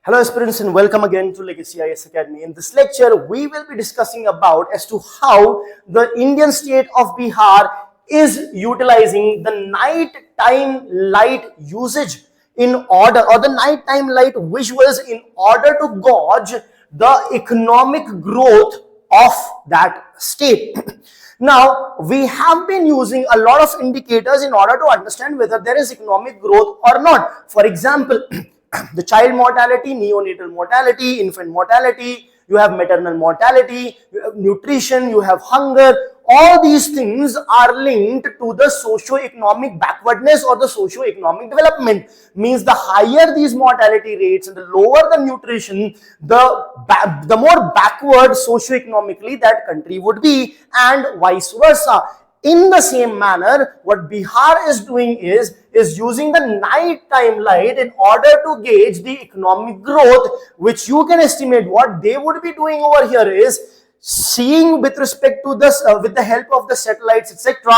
Hello aspirants and welcome again to Legacy IS Academy. In this lecture, we will be discussing about as to how the Indian state of Bihar is utilizing the nighttime light usage in order, or the nighttime light visuals in order to gauge the economic growth of that state. Now, we have been using a lot of indicators in order to understand whether there is economic growth or not. For example, the child mortality, neonatal mortality, infant mortality, you have maternal mortality, you have nutrition, you have hunger. All these things are linked to the socio-economic backwardness or the socio-economic development. Means the higher these mortality rates and the lower the nutrition, the more backward socio-economically that country would be, and vice versa. In the same manner, what Bihar is doing is using the nighttime light in order to gauge the economic growth, which you can estimate. What they would be doing over here is seeing with respect to this, with the help of the satellites, etc.,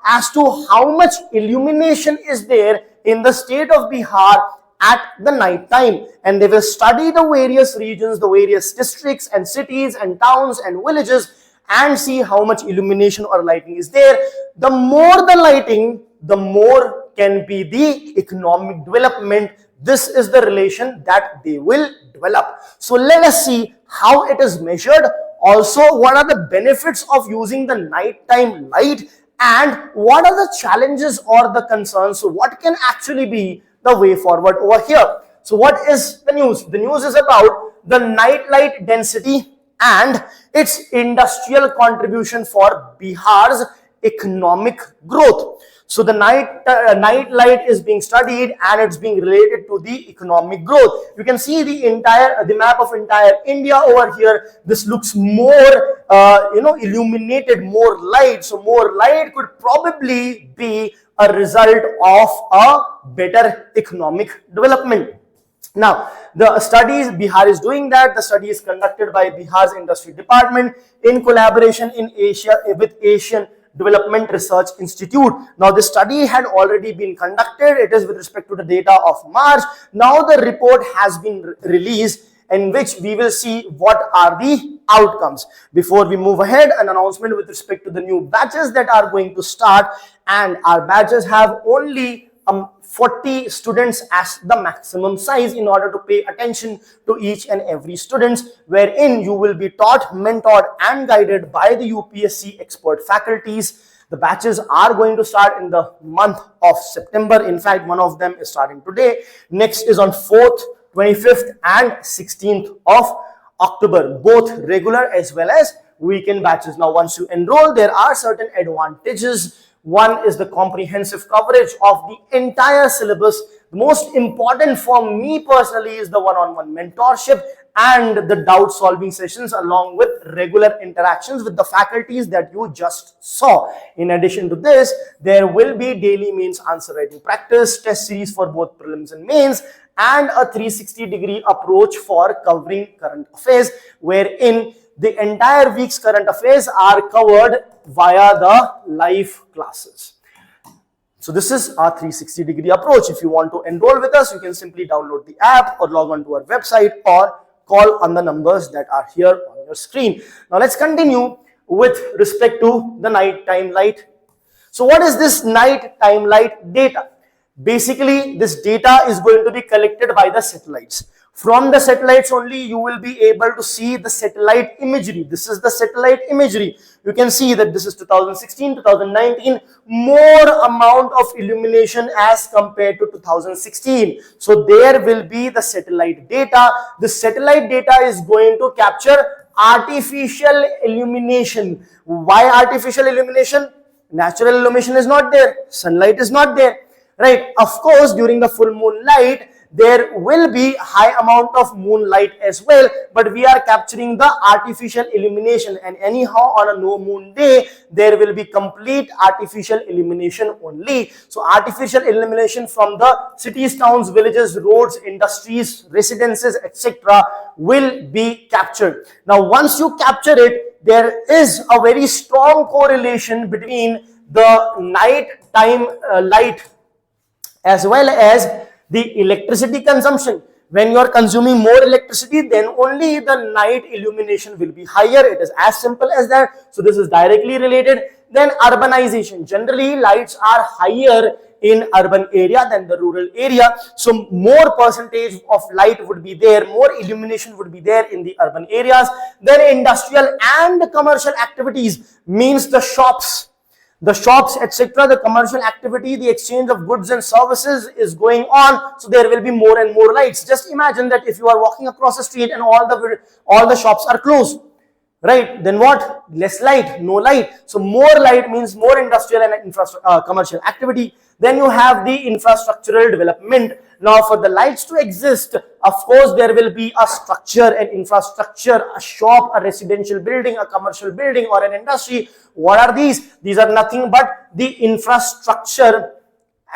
as to how much illumination is there in the state of Bihar at the night time, and they will study the various regions, the various districts and cities and towns and villages, and see how much illumination or lighting is there. The more the lighting, the more can be the economic development. This is the relation that they will develop. So let us see how it is measured. Also, what are the benefits of using the nighttime light, and what are the challenges or the concerns? So what can actually be the way forward over here? So what is the news? The news is about the night light density and its industrial contribution for Bihar's economic growth. So the night light is being studied and it's being related to the economic growth. You can see the map of entire India over here. This looks more illuminated, more light. So more light could probably be a result of a better economic development. Now, the studies, Bihar is doing that. The study is conducted by Bihar's Industry Department in collaboration with Asian Development Research Institute. Now, this study had already been conducted. It is with respect to the data of March. Now, the report has been released, in which we will see what are the outcomes. Before we move ahead, an announcement with respect to the new batches that are going to start, and our batches have only 40 students as the maximum size in order to pay attention to each and every students, wherein you will be taught, mentored and guided by the UPSC expert faculties. The batches are going to start in the month of September. In fact, one of them is starting today. Next is on 4th, 25th and 16th of October, both regular as well as weekend batches. Now, once you enroll, there are certain advantages. One is the comprehensive coverage of the entire syllabus. The most important for me personally is the one-on-one mentorship and the doubt solving sessions, along with regular interactions with the faculties that you just saw. In addition to this, there will be daily mains answer writing practice, test series for both prelims and mains, and a 360-degree approach for covering current affairs, wherein the entire week's current affairs are covered via the live classes. So this is our 360-degree approach. If you want to enroll with us, you can simply download the app or log on to our website or call on the numbers that are here on your screen. Now let's continue with respect to the nighttime light. So what is this nighttime light data? Basically, this data is going to be collected by the satellites. From the satellites only, you will be able to see the satellite imagery. This is the satellite imagery. You can see that this is 2016, 2019, more amount of illumination as compared to 2016. So there will be the satellite data. The satellite data is going to capture artificial illumination. Why artificial illumination? Natural illumination is not there. Sunlight is not there. Right? Of course, during the full moon light, there will be high amount of moonlight as well, but we are capturing the artificial illumination, and anyhow on a no moon day there will be complete artificial illumination only. So artificial illumination from the cities, towns, villages, roads, industries, residences, etc. will be captured. Now once you capture it, there is a very strong correlation between the night time light as well as the electricity consumption. When you are consuming more electricity, then only the night illumination will be higher. It is as simple as that. So this is directly related. Then urbanization. Generally, lights are higher in urban area than the rural area. So more percentage of light would be there, more illumination would be there in the urban areas. Then industrial and commercial activities means the shops, etc., the commercial activity, the exchange of goods and services is going on, so there will be more and more lights. Just imagine that if you are walking across the street and all the shops are closed, right? Then what? Less light, no light. So more light means more industrial and commercial activity. Then you have the infrastructural development. Now for the lights to exist, of course there will be a structure, an infrastructure, a shop, a residential building, a commercial building, or an industry. What are these? These are nothing but the infrastructure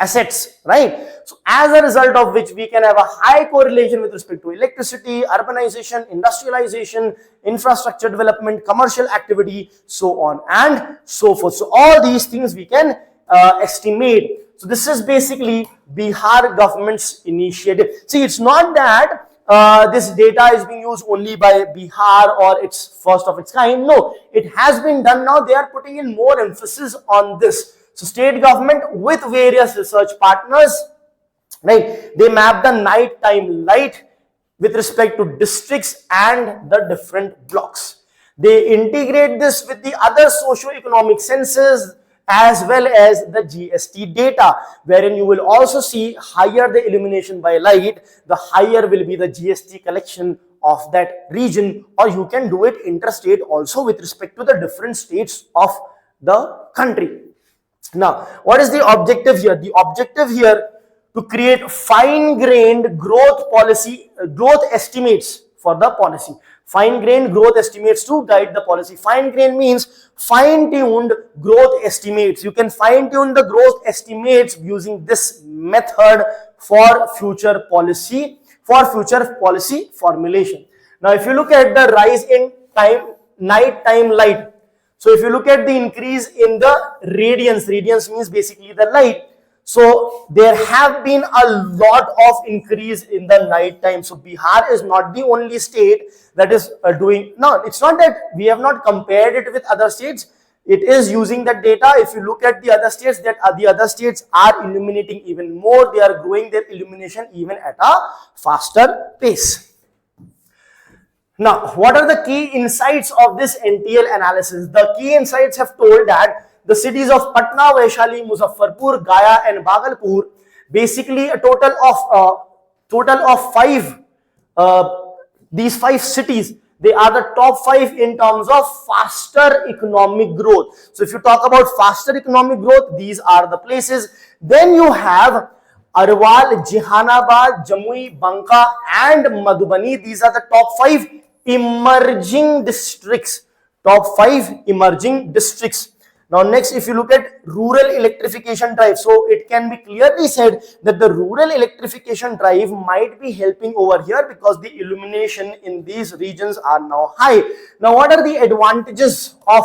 assets, right? So as a result of which we can have a high correlation with respect to electricity, urbanization, industrialization, infrastructure development, commercial activity, so on and so forth. So all these things we can estimate. So this is basically Bihar government's initiative. See, it's not that this data is being used only by Bihar or it's first of its kind. No, it has been done. Now they are putting in more emphasis on this. So state government with various research partners, right, they map the nighttime light with respect to districts and the different blocks. They integrate this with the other socio-economic census as well as the GST data, wherein you will also see higher the illumination by light, the higher will be the GST collection of that region, or you can do it interstate also with respect to the different states of the country. Now, what is the objective here? The objective here to create fine-grained growth policy, growth estimates for the policy. Fine-grained growth estimates to guide the policy. Fine-grained means fine-tuned growth estimates. You can fine-tune the growth estimates using this method for future policy formulation. Now, if you look at the rise in nighttime light, so if you look at the increase in the radiance means basically the light. So there have been a lot of increase in the night time. So Bihar is not the only state that is doing. No, it's not that we have not compared it with other states. It is using that data. If you look at the other states, the other states are illuminating even more. They are growing their illumination even at a faster pace. Now, what are the key insights of this NTL analysis? The key insights have told that the cities of Patna, Vaishali, Muzaffarpur, Gaya and Bhagalpur, basically a total of five, these 5 cities, they are the top 5 in terms of faster economic growth. So if you talk about faster economic growth, these are the places. Then you have Arwal, Jehanabad, Jamui, Banka and Madhubani. These are the top 5 emerging districts. Top 5 emerging districts. Now next, if you look at rural electrification drive, so it can be clearly said that the rural electrification drive might be helping over here because the illumination in these regions are now high. Now what are the advantages of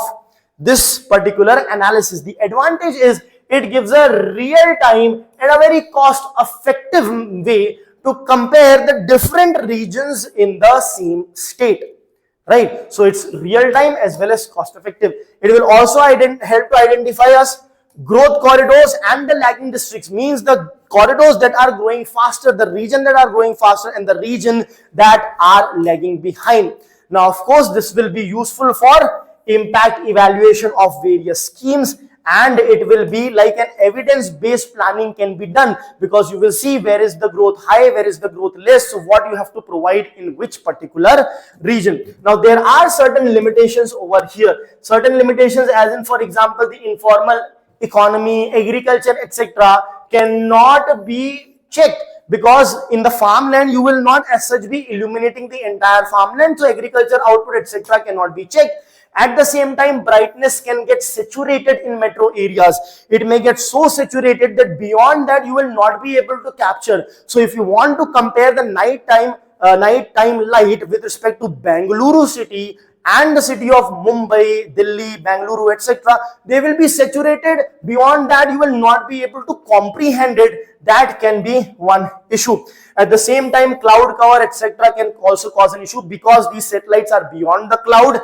this particular analysis? The advantage is it gives a real time and a very cost effective way to compare the different regions in the same state. Right, so it's real time as well as cost effective. It will also help to identify us growth corridors and the lagging districts, means the corridors that are growing faster, the region that are growing faster and the region that are lagging behind. Now, of course, this will be useful for impact evaluation of various schemes, and it will be like an evidence-based planning can be done, because you will see where is the growth high, where is the growth less, so what you have to provide in which particular region. Now there are certain limitations over here, certain limitations as in, for example, the informal economy, agriculture, etc. cannot be checked, because in the farmland you will not as such be illuminating the entire farmland, so agriculture output, etc. cannot be checked. At the same time, brightness can get saturated in metro areas. It may get so saturated that beyond that you will not be able to capture. So if you want to compare the nighttime light with respect to Bengaluru city and the city of Mumbai, Delhi, Bengaluru, etc., they will be saturated. Beyond that, you will not be able to comprehend it. That can be one issue. At the same time, cloud cover, etc. can also cause an issue because these satellites are beyond the cloud,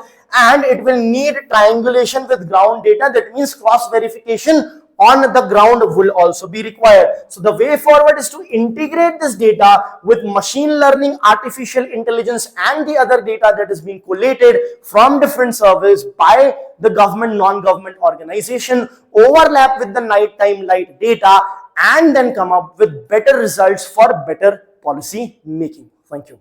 and it will need triangulation with ground data. That means cross verification on the ground will also be required. So the way forward is to integrate this data with machine learning, artificial intelligence, and the other data that is being collated from different surveys by the government, non-government organization, overlap with the nighttime light data, and then come up with better results for better policy making. Thank you.